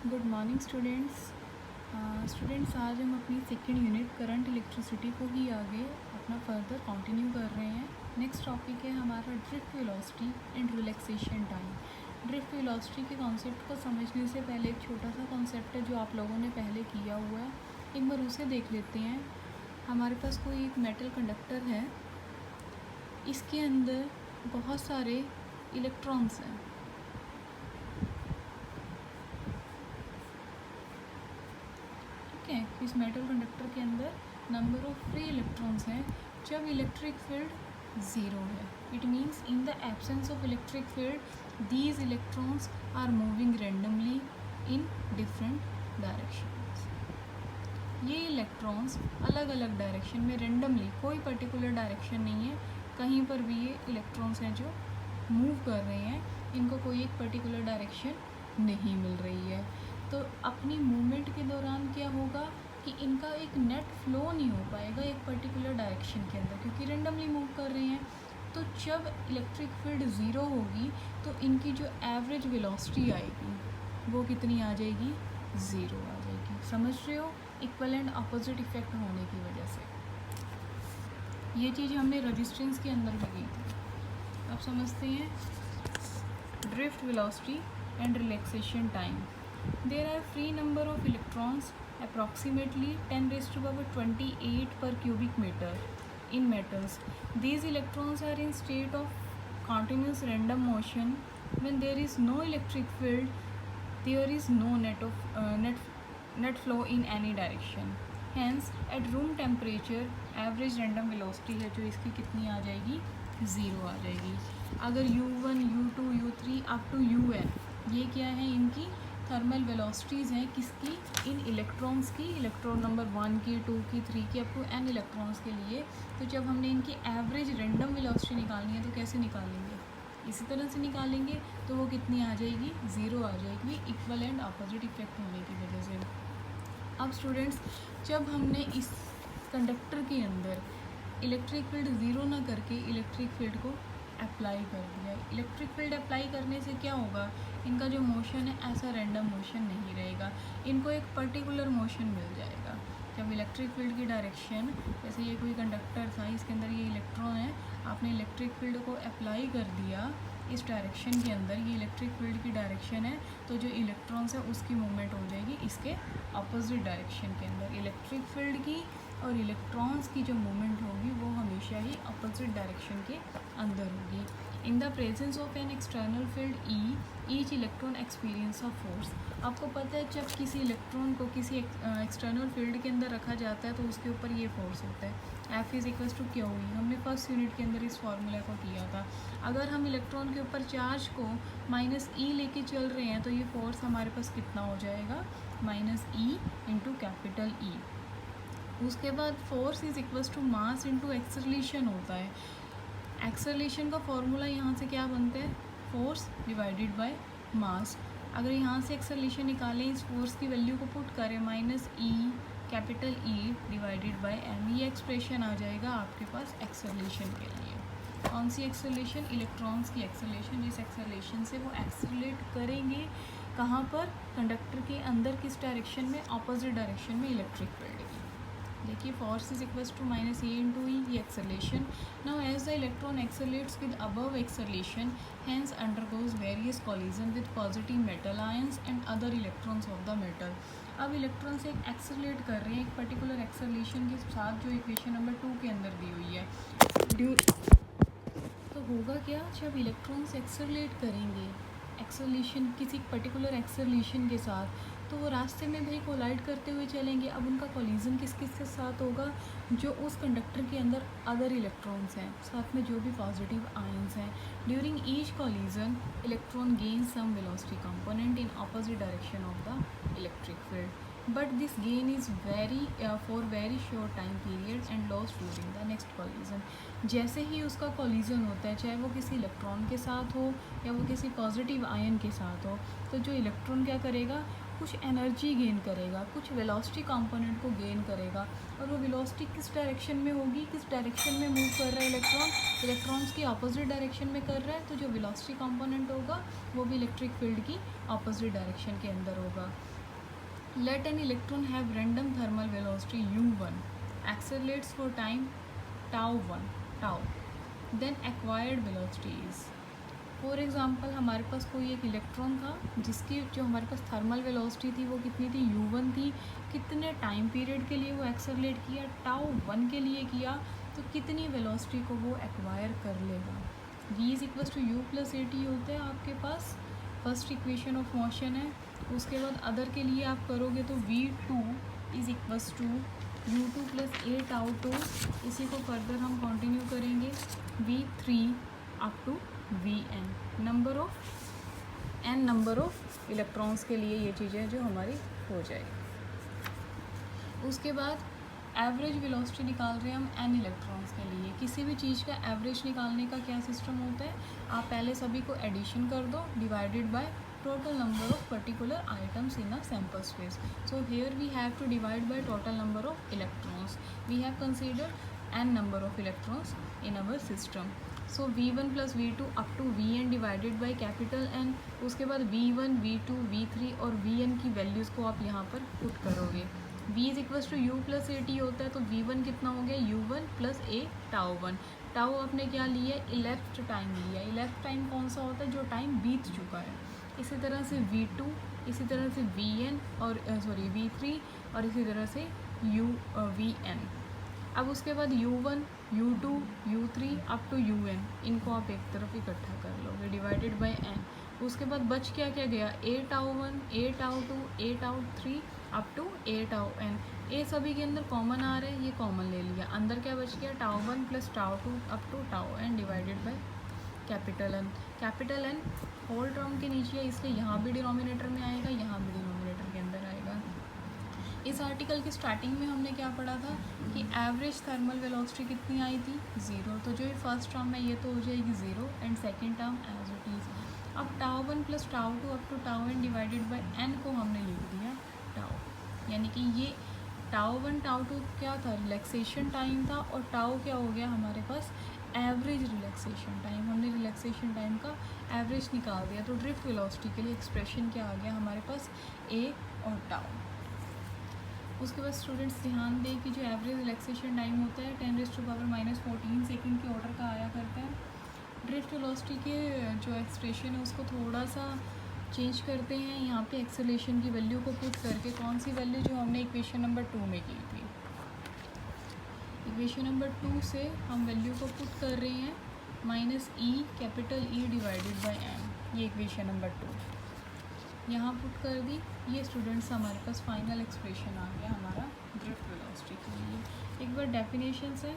Good morning students. आज हम अपनी सेकेंड यूनिट करंट इलेक्ट्रिसिटी को ही आगे अपना फर्दर कंटिन्यू कर रहे हैं। नेक्स्ट टॉपिक है हमारा drift velocity and relaxation time. Drift velocity के कॉन्सेप्ट को समझने से पहले एक छोटा सा कॉन्सेप्ट है जो आप लोगों ने पहले किया हुआ है, एक बार उसे देख लेते हैं। हमारे पास कोई एक मेटल कंडक्टर है, इसके अंदर बहुत सारे इलेक्ट्रॉन्स हैं। इस मेटल कंडक्टर के अंदर नंबर ऑफ फ्री इलेक्ट्रॉन्स हैं जब इलेक्ट्रिक फील्ड ज़ीरो है। It means in the absence of electric field these electrons are moving randomly in different directions. ये इलेक्ट्रॉन्स अलग अलग डायरेक्शन में रेंडमली, कोई पर्टिकुलर डायरेक्शन नहीं है, कहीं पर भी ये इलेक्ट्रॉन्स हैं जो मूव कर रहे हैं, इनको कोई एक पर्टिकुलर डायरेक्शन नहीं मिल रही है। तो अपनी मूवमेंट के दौरान क्या होगा कि इनका एक नेट फ्लो नहीं हो पाएगा एक पर्टिकुलर डायरेक्शन के अंदर, क्योंकि रेंडमली मूव कर रहे हैं। तो जब इलेक्ट्रिक फील्ड ज़ीरो होगी तो इनकी जो एवरेज वेलोसिटी आएगी वो कितनी आ जाएगी? ज़ीरो आ जाएगी। समझ रहे हो? इक्वल एंड अपोजिट इफेक्ट होने की वजह से ये चीज़ हमने रेजिस्टेंस के अंदर भी की थी। अब समझते हैं drift velocity and relaxation time. There are free number of electrons, approximately 10 raised to power 28 per cubic meter in metals. These electrons are in state of continuous random motion. When there is no electric field, there is no net flow in any direction. Hence, at room temperature, average random velocity है जो इसकी कितनी आ जाएगी? Zero आ जाएगी। अगर U1, U2, U3 up to U है, ये क्या है? इनकी थर्मल वेलोसिटीज़ हैं। किसकी? इन इलेक्ट्रॉन्स की, इलेक्ट्रॉन नंबर 1 की, 2 की, 3 की, अप टू n इलेक्ट्रॉन्स के लिए। तो जब हमने इनकी एवरेज रैंडम वेलोसिटी निकालनी है तो कैसे निकालेंगे? इसी तरह से निकालेंगे। तो वो कितनी आ जाएगी? ज़ीरो आ जाएगी, इक्वल एंड अपोजिट इफेक्ट होने की वजह से। अब स्टूडेंट्स, जब हमने इस कंडक्टर के अंदर इलेक्ट्रिक फील्ड ज़ीरो ना करके इलेक्ट्रिक फील्ड को अप्लाई कर दिया, इलेक्ट्रिक फील्ड अप्लाई करने से क्या होगा? इनका जो मोशन है ऐसा रैंडम मोशन नहीं रहेगा, इनको एक पर्टिकुलर मोशन मिल जाएगा। जब इलेक्ट्रिक फील्ड की डायरेक्शन, जैसे ये कोई कंडक्टर था, इसके अंदर ये इलेक्ट्रॉन है, आपने इलेक्ट्रिक फील्ड को अप्लाई कर दिया इस डायरेक्शन के अंदर, ये इलेक्ट्रिक फील्ड की डायरेक्शन है, तो जो इलेक्ट्रॉन्स है उसकी मूवमेंट हो जाएगी इसके अपोजिट डायरेक्शन के अंदर। इलेक्ट्रिक फील्ड की और इलेक्ट्रॉन्स की जो मूवमेंट होगी वो हमेशा ही अपोजिट डायरेक्शन के अंदर होगी। In the presence of an external field E, each electron experience of force. आपको पता है जब किसी इलेक्ट्रॉन को किसी एक्सटर्नल फील्ड के अंदर रखा जाता है तो उसके ऊपर ये फोर्स होता है, F is equal to q e. हमने फर्स्ट यूनिट के अंदर इस फार्मूला को किया था। अगर हम इलेक्ट्रॉन के ऊपर चार्ज को माइनस ई लेके चल रहे हैं तो ये फोर्स हमारे पास कितना हो जाएगा? Minus e into capital e. उसके बाद force is equals to mass into acceleration होता है। एक्सेलरेशन का फॉर्मूला यहाँ से क्या बनता है? Force divided by mass. अगर यहाँ से एक्सेलरेशन निकालें, इस फोर्स की वैल्यू को पुट करें, minus e capital e divided by m, ये एक्सप्रेशन आ जाएगा आपके पास एक्सेलरेशन के लिए। कौन सी एक्सेलरेशन? इलेक्ट्रॉन्स की एक्सेलरेशन। जिस एक्सेलरेशन से वो एक्सेलरेट करेंगे कहाँ पर? कंडक्टर के अंदर किस डायरेक्शन में? अपोजिट डायरेक्शन में इलेक्ट्रिक फील्ड की। देखिए force is equals to minus A into E, ये acceleration. Now as the electron accelerates with above acceleration, hence undergoes various collision with positive metal ions and other electrons of the metal. अब electron से accelerate कर रहे हैं एक particular acceleration के साथ जो इक्वेशन नंबर 2 के अंदर दी हुई है। तो होगा क्या? जब इलेक्ट्रॉन्स एक्सेलरेट करेंगे एक्सेलरेशन, किसी पर्टिकुलर एक्सेलरेशन के साथ, तो वो रास्ते में भी कोलाइड करते हुए चलेंगे। अब उनका कोलिजन किस किस के साथ होगा? जो उस कंडक्टर के अंदर अदर इलेक्ट्रॉन्स हैं, साथ में जो भी पॉजिटिव आयंस हैं। During each collision electron gain some velocity component in opposite direction of the electric field, but this gain is for very short time period and lost during the next collision। जैसे ही उसका collision होता है, चाहे वो किसी electron के साथ हो या वो किसी पॉजिटिव आयन के साथ हो, तो जो इलेक्ट्रॉन क्या करेगा? कुछ एनर्जी गेन करेगा, कुछ वेलोसिटी कंपोनेंट को गेन करेगा, और वो वेलोसिटी किस डायरेक्शन में होगी, किस डायरेक्शन में मूव कर रहा है इलेक्ट्रॉन, इलेक्ट्रॉन्स की अपोजिट डायरेक्शन में कर रहा है, तो जो वेलोसिटी कंपोनेंट होगा वो भी इलेक्ट्रिक फील्ड की अपोजिट डायरेक्शन के अंदर होगा. Let an electron have random thermal velocity u1 accelerates for time tau, then acquired velocity is. For example हमारे पास कोई एक इलेक्ट्रॉन था जिसकी जो हमारे पास थर्मल वेलोसिटी थी वो कितनी थी, u1 थी. कितने टाइम पीरियड के लिए वो एक्सेलरेट किया, tau1 के लिए किया, तो कितनी वेलोसिटी को वो एक्वायर कर लेगा. v is equals to u plus a t होता है आपके पास, फर्स्ट इक्वेशन ऑफ मोशन है. उसके बाद अदर के लिए आप करोगे तो v2 is equals to u2 plus a tau two. इसी को फर्दर हम कंटिन्यू करेंगे v3 up to vn, number of electrons के लिए ये चीज़ें जो हमारी हो जाएगी. उसके बाद एवरेज वेलोसिटी निकाल रहे हैं हम n इलेक्ट्रॉन्स के लिए. किसी भी चीज़ का एवरेज निकालने का क्या सिस्टम होता है, आप पहले सभी को एडिशन कर दो divided by total number of particular items in a sample space. So here we have to divide by total number of electrons. We have considered n number of electrons in our system. So v1 plus v2 up to vn divided by capital N. उसके बाद v1, v2, v3 और vn की values को आप यहाँ पर put करोगे. v is equals to u plus a t होता है, तो v1 कितना हो गया, u1 प्लस ए टाउ1. टाउ आपने क्या लिया, इलेप्ट टाइम लिया. इलेप्ट टाइम कौन सा होता है, जो टाइम बीत चुका है. इसी तरह से v2, इसी तरह से vn और v3 और इसी तरह से vn. अब उसके बाद u1, u2, u3 up to un, इनको आप एक तरफ इकट्ठा कर लोगे डिवाइडेड बाय n. उसके बाद बच क्या क्या गया, a tau one, a tau two, a tau three up to a tau n. A सभी के अंदर कॉमन आ रहा है, ये कॉमन ले लिया. अंदर क्या बच गया, tau one plus tau two up to tau n divided by capital N. Capital N whole term के नीचे है, इसलिए यहाँ भी डिनोमिनेटर में आएगा, यहाँ भी डिनोमिनेटर के अंदर आएगा. इस आर्टिकल की स्टार्टिंग में हमने क्या पढ़ा था कि एवरेज थर्मल वेलोसिटी कितनी आई थी, 0. तो जो ये फर्स्ट टर्म है ये तो हो जाएगी 0 and second term as it is. अब tau one plus tau two up to tau n divided by n को हमने लिख दिया टाउ. यानी कि ये टाउ1 टाउ2 क्या था, रिलैक्सेशन टाइम था, और टाउ क्या हो गया हमारे पास, एवरेज रिलैक्सेशन टाइम. हमने रिलैक्सेशन टाइम का एवरेज निकाल दिया. तो ड्रिफ्ट वेलोसिटी के लिए एक्सप्रेशन क्या आ गया हमारे पास, a और टाउ. उसके बाद स्टूडेंट्स ध्यान दें कि जो एवरेज रिलैक्सेशन टाइम होता है 10⁻⁻14 सेकंड के ऑर्डर का आया करता है. ड्रिफ्ट वेलोसिटी के जो एक्सप्रेशन है उसको थोड़ा सा चेंज करते हैं. यहाँ पे एक्सेलरेशन की वैल्यू को पुट करके, कौन सी वैल्यू जो हमने इक्वेशन नंबर 2 में की थी, इक्वेशन नंबर 2 से हम वैल्यू को पुट कर रहे हैं -e capital E divided by m. ये इक्वेशन नंबर 2 यहाँ पुट कर दी. ये स्टूडेंट्स हमारे पास फाइनल एक्सप्रेशन आ गया हमारा ड्रिफ्ट वेलोसिटी के लिए. एक बार डेफिनेशन से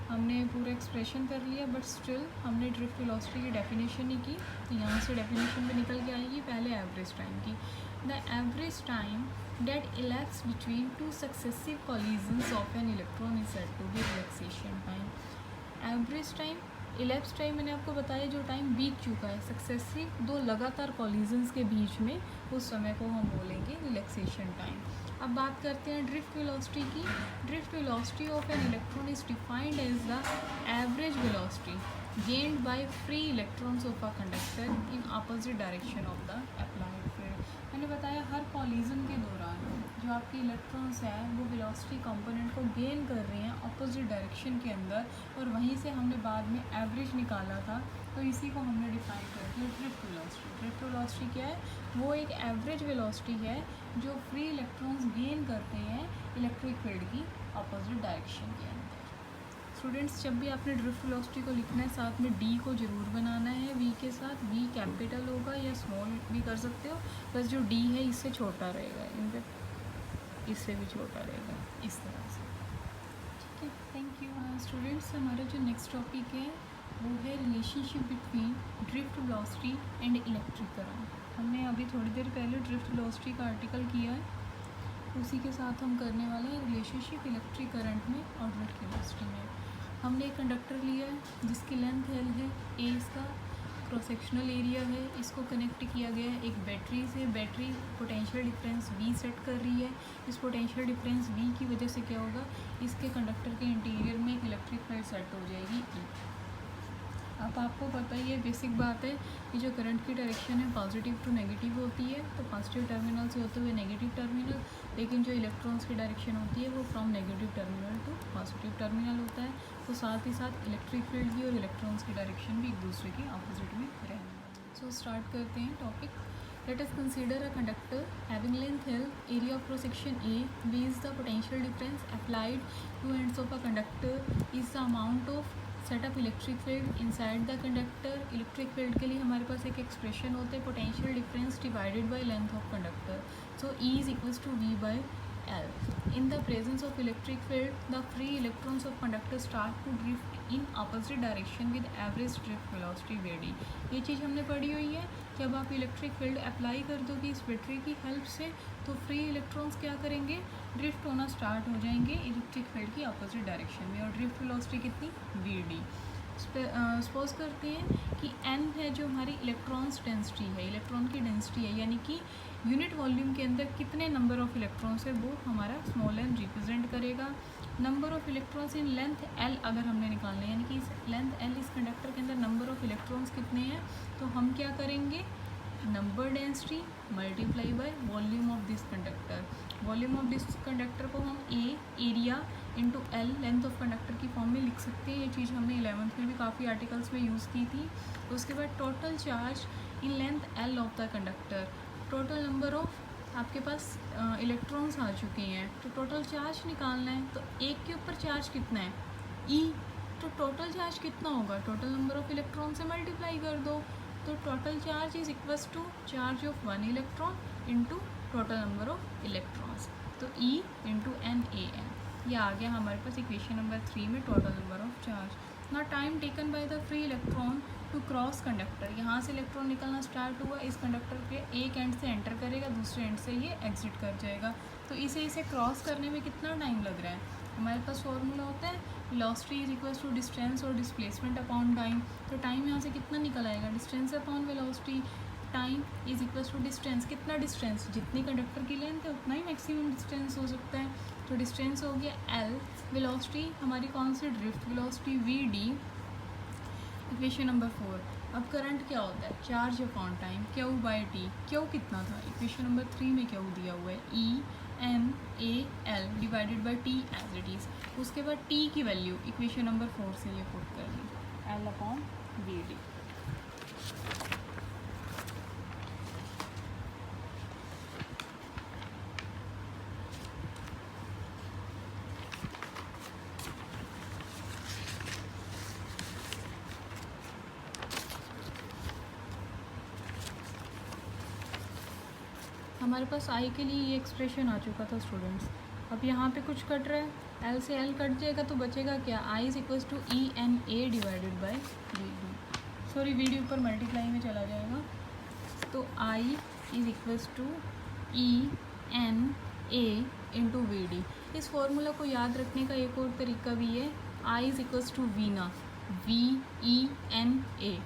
हमने पूरा एक्सप्रेशन कर लिया, बट स्टिल हमने ड्रिफ्ट वेलोसिटी की डेफिनेशन नहीं की. तो यहाँ से डेफिनेशन पे निकल के आएगी पहले एवरेज टाइम की. The average time that elapses between two successive collisions of an electron is said to be relaxation time. Average time, ellipse time मैंने आपको बताया जो टाइम बीत चुका है, सक्सेसिव दो लगातार कॉलिजन्स के बीच में, उस समय को हम बोलेंगे रिलैक्सेशन टाइम. अब बात करते हैं ड्रिफ्ट वेलोसिटी की. Drift velocity of an electron is defined as the average velocity gained by free electrons of a conductor in opposite direction of the applied field. मैंने बताया हर कॉलिजन के दौरान जो आपके इलेक्ट्रॉन्स हैं वो वेलोसिटी कंपोनेंट को गेन कर रहे हैं अपोजिट डायरेक्शन के अंदर, और वहीं से हमने बाद में एवरेज निकाला था. तो इसी को हमने डिफाइन कर दिया ड्रिफ्ट वेलोसिटी. ड्रिफ्ट वेलोसिटी क्या है, वो एक एवरेज वेलोसिटी है जो फ्री इलेक्ट्रॉन्स गेन करते हैं इलेक्ट्रिक फील्ड की अपोजिट डायरेक्शन के अंदर. स्टूडेंट्स जब भी आपने ड्रिफ्ट वेलोसिटी को लिखना है साथ में डी को ज़रूर बनाना है. वी के साथ वी कैपिटल होगा या स्मॉल भी कर सकते हो, बस जो डी है इससे छोटा रहेगा, इनफैक्ट इससे भी छोटा रहेगा, इस तरह से. ठीक है, थैंक यू. स्टूडेंट्स हमारा जो नेक्स्ट टॉपिक है वो है relationship between drift velocity and electric current. हमने अभी थोड़ी देर पहले ड्रिफ्ट वेलोसिटी का आर्टिकल किया है, उसी के साथ हम करने वाले हैं रिलेशनशिप इलेक्ट्रिक करंट में और ड्रिफ्ट वेलोसिटी में. हमने एक कंडक्टर लिया है जिसकी लेंथ एल है, ए इसका क्रॉस सेक्शनल एरिया है, इसको कनेक्ट किया गया है एक बैटरी से। Battery potential difference V set कर रही है। इस पोटेंशियल डिफरेंस V की वजह से क्या होगा, इसके कंडक्टर के इंटीरियर में एक इलेक्ट्रिक फील्ड सेट हो जाएगी E। अब आपको पता ही है, बेसिक बात है कि जो करंट की डायरेक्शन है पॉजिटिव टू नेगेटिव होती है, तो पॉजिटिव टर्मिनल से होते हुए नेगेटिव टर्मिनल, लेकिन जो इलेक्ट्रॉन्स की डायरेक्शन होती है वो from negative terminal to positive terminal होता है। तो साथ ही साथ इलेक्ट्रिक फील्ड की और इलेक्ट्रॉन्स की डायरेक्शन भी एक दूसरे के अपोजिट में रहेंगे। सो स्टार्ट करते हैं topic. Let us consider a conductor having length L, area of cross section A, V is the potential difference applied to ends of a conductor, is the amount of set up electric field inside the conductor। Electric field के लिए हमारे पास एक expression होता है potential difference divided by length of conductor. So E is equals to V by L। In the presence of electric field, the free electrons of conductor start to drift in opposite direction with average drift velocity Vd। ये चीज़ हमने पढ़ी हुई है कि अब आप electric field apply कर दोगे इस बैटरी की हेल्प से, तो फ्री इलेक्ट्रॉन्स क्या करेंगे, ड्रिफ्ट होना स्टार्ट हो जाएंगे इलेक्ट्रिक फील्ड की अपोजिट डायरेक्शन में। और ड्रिफ्ट वेलोसिटी कितनी, Vd। सपोज करते हैं कि n है जो हमारी इलेक्ट्रॉन्स डेंसिटी है, इलेक्ट्रॉन की डेंसिटी है, यानी कि यूनिट वॉल्यूम के अंदर कितने नंबर ऑफ इलेक्ट्रॉन्स है वो हमारा स्मॉल n रिप्रेजेंट करेगा। Number of electrons in length L अगर हमने निकालना है, यानी कि इस लेंथ L इस कंडक्टर के अंदर नंबर ऑफ इलेक्ट्रॉन्स कितने हैं, तो हम क्या करेंगे, number density multiply by volume of this conductor. Volume of this conductor को हम A area into L length of conductor की फॉर्म में लिख सकते हैं। ये चीज़ हमने 11th में भी काफ़ी आर्टिकल्स में यूज़ की थी। उसके बाद total charge in length L of the conductor, total number of आपके पास इलेक्ट्रॉन्स आ चुके हैं, तो टोटल चार्ज निकालना है। तो एक के ऊपर चार्ज कितना है, E, तो टोटल चार्ज कितना होगा, टोटल नंबर ऑफ इलेक्ट्रॉन से मल्टीप्लाई कर दो। तो total charge is equals to charge of one electron into total number of electrons, तो E इंटू NaN। ये आ गया हमारे पास इक्वेशन नंबर 3 में टोटल नंबर ऑफ चार्ज। ना time taken by the free electron to cross conductor, यहाँ से electron निकलना start हुआ, इस कंडक्टर के एक एंड से एंटर करेगा, दूसरे एंड से ये एग्जिट कर जाएगा। तो इसे क्रॉस करने में कितना टाइम लग रहा है, हमारे पास फॉर्मूला होता है velocity is equals to distance और डिस्प्लेसमेंट अपॉन टाइम। तो टाइम यहाँ से कितना निकल आएगा, distance upon velocity, time is equals to distance. कितना डिस्टेंस, जितनी कंडक्टर की लेंथ है उतना ही मैक्सिमम डिस्टेंस हो सकता है। तो डिस्टेंस हो गया L, वेलोसिटी हमारी कौन सी, drift velocity Vd, equation number 4। अब करंट क्या होता है, charge upon time, Q by T. Q कितना था, इक्वेशन नंबर 3 में Q दिया हुआ है E_NaL divided by T as it is. उसके बाद T की वैल्यू इक्वेशन नंबर 4 से ये पुट कर ली, L अपॉन Vd। हमारे पास I के लिए ये एक्सप्रेशन आ चुका था स्टूडेंट्स। अब यहाँ पे कुछ कट रहा है, L से L कट जाएगा तो बचेगा क्या, I is equals to ENA divided by Vd। Sorry Vd ऊपर मल्टीप्लाई में चला जाएगा, तो I is equals to ENA into Vd। इस फॉर्मूला को याद रखने का एक और तरीका भी है, I is equals to Veena, VENA।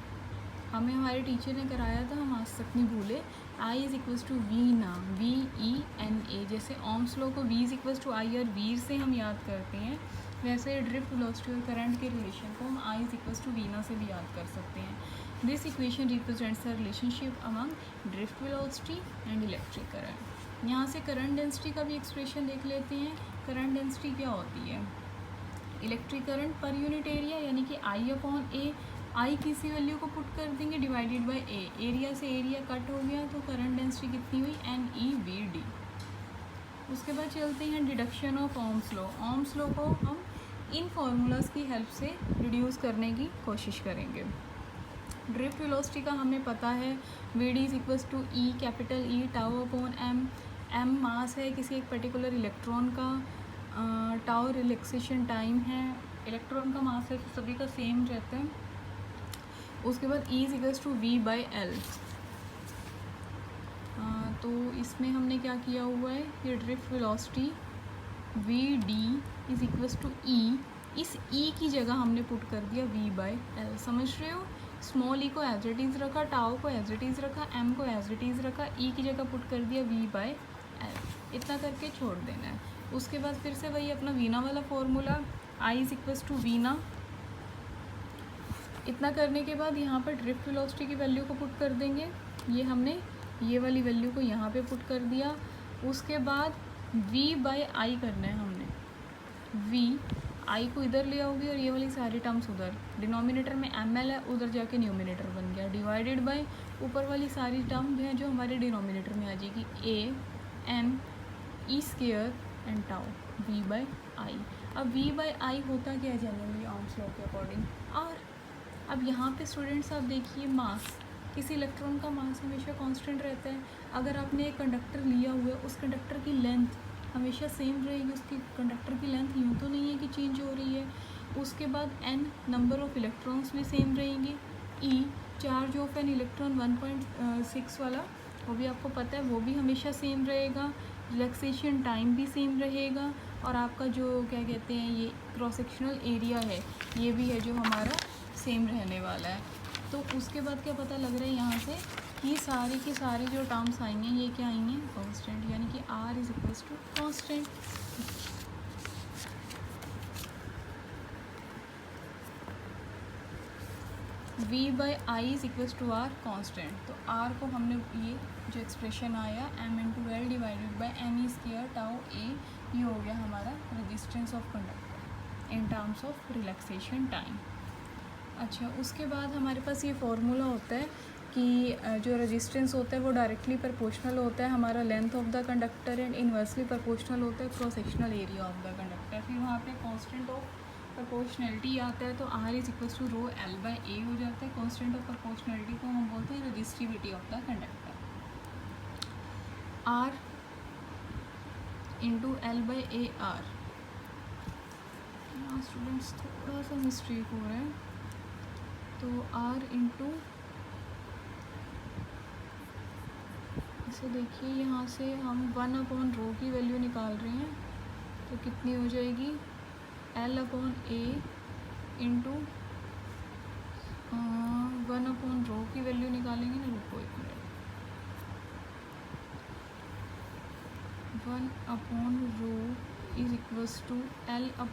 हमें हमारे टीचर ने कराया था, हम आज तक नहीं भूले। I is equals to Veena, VENA। जैसे ओम्स लॉ को V is equals to I और वीर से हम याद करते हैं, वैसे ड्रिफ्ट वेलोसिटी और करंट के रिलेशन को हम I is equals to Veena से भी याद कर सकते हैं। This equation represents the relationship among drift velocity and electric current. यहाँ से करंट डेंसिटी का भी एक्सप्रेशन देख लेते हैं। करंट डेंसिटी क्या होती है, electric current per unit area, यानी कि I अपॉन A। I किसी वैल्यू को पुट कर देंगे डिवाइडेड बाय A, एरिया से एरिया कट हो गया, तो करंट डेंसिटी कितनी हुई, NeVd। उसके बाद चलते हैं deduction of Ohm's law. Ohms law को हम इन फार्मूलाज की हेल्प से रिड्यूस करने की कोशिश करेंगे। ड्रिफ्ट वेलोसिटी का हमें पता है, Vd is equals to E capital E tau upon M। M mass है किसी एक पर्टिकुलर इलेक्ट्रॉन का, टाउ रिलैक्सेशन टाइम है, इलेक्ट्रॉन का मास है तो सभी का सेम रहता है। उसके बाद E is equals to V by L। तो इसमें हमने क्या किया हुआ है, ये drift velocity Vd is equals to E, इस E की जगह हमने पुट कर दिया V बाई L। समझ रहे हो, स्मॉल ई को एज इट इज़ रखा, टाओ को एज इट इज़ रखा, एम को एज इट इज़ रखा, ई की जगह पुट कर दिया वी बाय एल, इतना करके छोड़ देना है। उसके बाद फिर से वही अपना वीना वाला formula, I is equals to Veena. इतना करने के बाद यहाँ पर ड्रिफ्ट वेलोसिटी की वैल्यू को पुट कर देंगे, ये हमने ये वाली वैल्यू को यहाँ पे पुट कर दिया। उसके बाद v बाई आई करना है हमने, v आई को इधर ले आओगे और ये वाली सारी टर्म्स उधर, डिनोमिनेटर में ml है, उधर जाके न्यूमिनेटर बन गया, डिवाइडेड बाय ऊपर वाली सारी टर्म है जो हमारे डिनोमिनेटर में आ जाएगी, a n e square and tau v by आई। अब v बाई आई होता क्या है जनरली ओम्स लॉ के अकॉर्डिंग, r। अब यहाँ पे स्टूडेंट्स आप देखिए, मास, किसी इलेक्ट्रॉन का मास हमेशा कांस्टेंट रहता है। अगर आपने एक कंडक्टर लिया हुआ है, उस कंडक्टर की लेंथ हमेशा सेम रहेगी, उसकी कंडक्टर की लेंथ यूँ तो नहीं है कि चेंज हो रही है। उसके बाद n नंबर ऑफ़ इलेक्ट्रॉन्स भी सेम रहेंगे, e charge of an electron 1.6 वाला, वो भी आपको पता है, वो भी हमेशा सेम रहेगा। रिलैक्सेशन टाइम भी सेम रहेगा, और आपका जो क्या कहते हैं ये क्रॉस सेक्शनल एरिया है, ये भी है जो हमारा सेम रहने वाला है। तो उसके बाद क्या पता लग रहा है यहाँ से कि सारी की सारी जो टर्म्स आएंगे ये क्या आएंगे, कांस्टेंट, यानी कि r is equals to constant. v by I is equals to r constant. तो r को हमने ये जो एक्सप्रेशन आया m into l divided by m e square tau a, ये हो गया हमारा resistance of conductor in terms of relaxation time. अच्छा, उसके बाद हमारे पास ये फॉर्मूला होता है कि जो रेजिस्टेंस होता है वो डायरेक्टली प्रोपोर्शनल होता है हमारा length of the conductor, and inversely proportional होता है cross sectional area of the conductor. फिर वहाँ पे कांस्टेंट ऑफ प्रोपोर्शनलिटी आता है, तो r is equals to rho L by A हो जाता है। कांस्टेंट ऑफ प्रोपोर्शनलिटी को हम बोलते हैं resistivity of the conductor, r into L by A R. Students थोड़ा सा मिस्टेक हो रहा है, तो r इंटू, इसे देखिए यहाँ से हम 1 रो की वैल्यू निकाल रहे हैं, तो कितनी हो जाएगी, l/a इंटू 1 रो की वैल्यू निकालेंगे ना, रुको एक minute, 1 rho is equals to l/a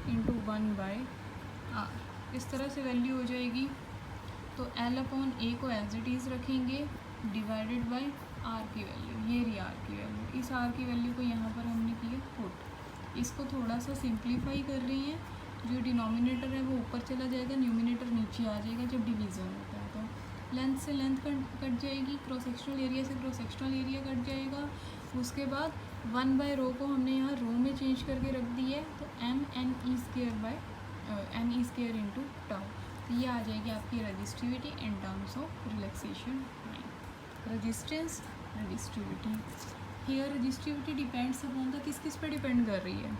into 1/r, इस तरह से वैल्यू हो जाएगी। तो l/a को एज इट इज़ रखेंगे डिवाइडेड बाय r की वैल्यू, ये रही r की वैल्यू। इस r की वैल्यू को यहाँ पर हमने किया पुट। इसको थोड़ा सा सिंप्लीफाई कर रही हैं, जो डिनोमिनेटर है वो ऊपर चला जाएगा, न्यूमिनेटर नीचे आ जाएगा जब डिवीज़न होता है। तो लेंथ से लेंथ कट जाएगी, क्रॉस सेक्शनल एरिया से क्रॉस सेक्शनल एरिया कट जाएगा। उसके बाद 1 बाय रो को हमने यहाँ रो में चेंज करके रख दी है, तो m n e square by n e square into tau, तो ये आ जाएगी आपकी resistivity in terms of relaxation time. Resistance, resistivity, here resistivity depends upon the, किस किस पे डिपेंड कर रही है,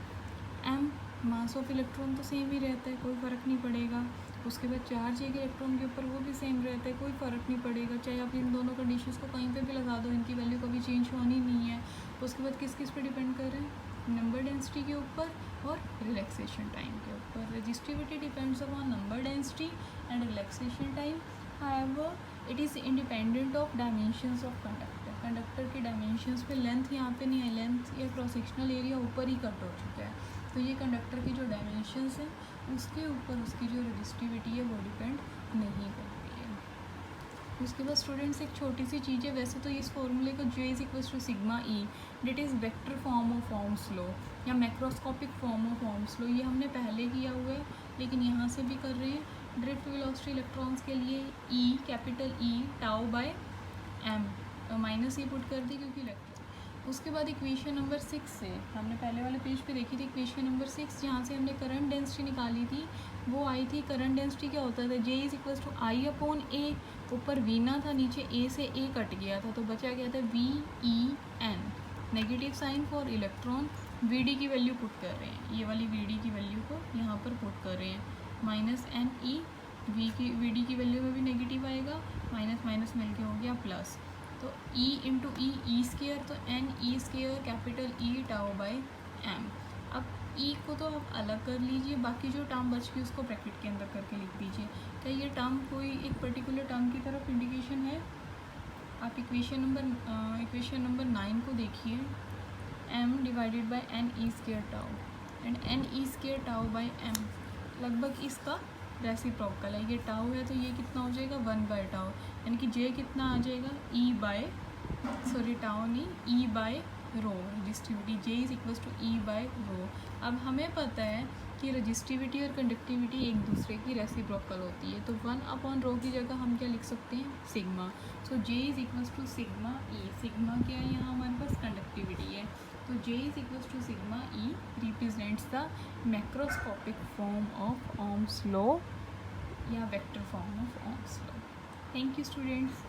m मास ऑफ इलेक्ट्रॉन तो सेम ही रहता है, कोई फ़र्क नहीं पड़ेगा। उसके बाद चार्ज एक इलेक्ट्रॉन के ऊपर, वो भी सेम रहता है, कोई फ़र्क नहीं पड़ेगा, चाहे आप इन दोनों कंडीशंस को कहीं पे भी लगा दो, इनकी वैल्यू कभी चेंज होनी नहीं है। उसके बाद किस किस पे डिपेंड कर रहे हैं, नंबर डेंसिटी के ऊपर और रिलैक्सेशन टाइम के ऊपर। Resistivity depends upon number density and relaxation time, however it is independent of dimensions of conductor. Conductor की डायमेंशंस पे लेंथ यहाँ पे नहीं है, लेंथ या क्रॉस सेक्शनल एरिया ऊपर ही कट हो चुका है, तो ये कंडक्टर की जो डायमेंशंस हैं उसके ऊपर उसकी जो रेजिस्टिविटी है वो डिपेंड नहीं करती है। उसके बाद स्टूडेंट्स एक छोटी सी चीज़ है, वैसे तो इस फॉर्मूले को J is equals to sigma E, that is vector form of Ohm's law या macroscopic form of Ohm's law, ये हमने पहले किया हुआ है लेकिन यहाँ से भी कर रहे हैं। ड्रिफ्ट वेलोसिटी इलेक्ट्रॉन्स के लिए E, capital E tau by m, minus ये पुट कर दी क्योंकि इलेक्ट्रॉन। उसके बाद इक्वेशन नंबर 6 से हमने पहले वाले पेज पे देखी थी, इक्वेशन नंबर 6 जहाँ से हमने करंट डेंसिटी निकाली थी, वो आई थी, करंट डेंसिटी क्या होता था, J is equals to I/A, ऊपर V ना था, नीचे A से A कट गया था, तो बचा गया था VEN, negative sign for electron. VD की वैल्यू पुट कर रहे हैं, ये वाली VD की वैल्यू को यहाँ पर पुट कर रहे हैं, -NE, VD की वैल्यू में भी नेगेटिव आएगा, माइनस माइनस मिलके हो गया प्लस, तो E इंटू ई, ई स्केयर, तो N E square capital E tau by M। अब ई को तो आप अलग कर लीजिए, बाकी जो टर्म बच गई उसको ब्रैकेट के अंदर करके लिख दीजिए। क्या ये टर्म कोई एक पर्टिकुलर टर्म की तरफ इंडिकेशन है? आप इक्वेशन नंबर 9 को देखिए, m divided by n e square tau and n e square tau by m लगभग इसका रेसिप्रोकल है। ये टाउ है तो ये कितना हो जाएगा 1 बाय टाउ, यानी कि j कितना आ जाएगा e बाय टाउ नहीं e by rho. Resistivity j is equals to e by rho. अब हमें पता है कि रजिस्टिविटी और कंडक्टिविटी एक दूसरे की रेसिप्रोकल होती है, तो 1 अपॉन रो की जगह हम क्या लिख सकते हैं? Sigma. So j is equals to sigma e। Sigma क्या है? यहाँ हमारे पास कंडक्टिविटी है, तो j is equals to sigma e represents the macroscopic form of Ohm's law या vector form of Ohm's law. Thank you students.